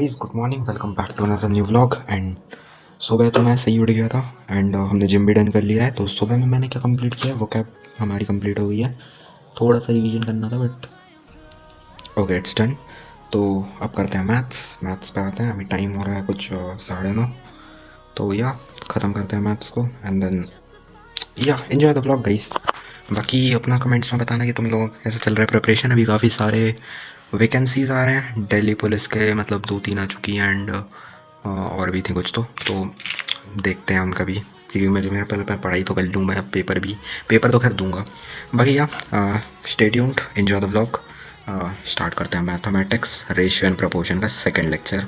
Guys, good morning, welcome back to another new vlog. And सुबह तो मैं सही उठ गया था एंड हमने जिम भी डन कर लिया है। तो सुबह में मैंने क्या कंप्लीट किया है, वो कैब हमारी कंप्लीट हो गई है। थोड़ा सा रिवीजन करना था बट ओके इट्स डन। तो अब करते हैं मैथ्स पे आते हैं। अभी टाइम हो रहा है कुछ 9:30। तो या ख़त्म करते हैं मैथ्स को एंड देन या एंजॉय द व्लॉग गाइस। बाकी अपना कमेंट्स में बताना कि तुम लोगों का कैसे चल रहा है प्रिपरेशन। अभी काफ़ी सारे वैकेंसीज़ आ रहे हैं दिल्ली पुलिस के, मतलब 2-3 आ चुकी हैं एंड और भी थी कुछ। तो देखते हैं उनका भी, क्योंकि मेरा पहले पढ़ाई तो कर लूँ मैं, पेपर तो खैर दूंगा। बाकी या stay tuned, enjoy the vlog. Start करते हैं मैथमेटिक्स रेशियो एंड प्रोपोर्शन का सेकंड लेक्चर।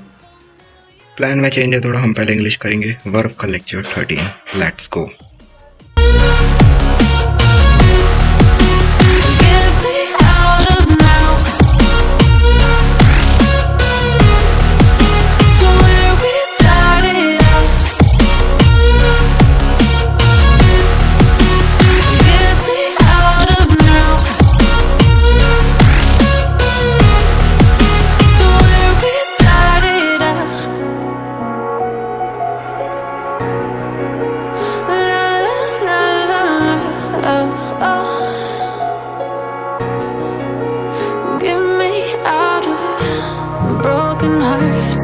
प्लान में चेंज है थोड़ा, हम पहले इंग्लिश करेंगे। वर्ब का lecture 13, let's go.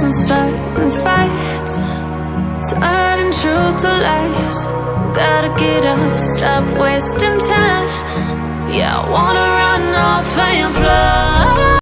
And starting fights, turning truth to lies. Gotta get up, stop wasting time. Yeah, I wanna run off and fly.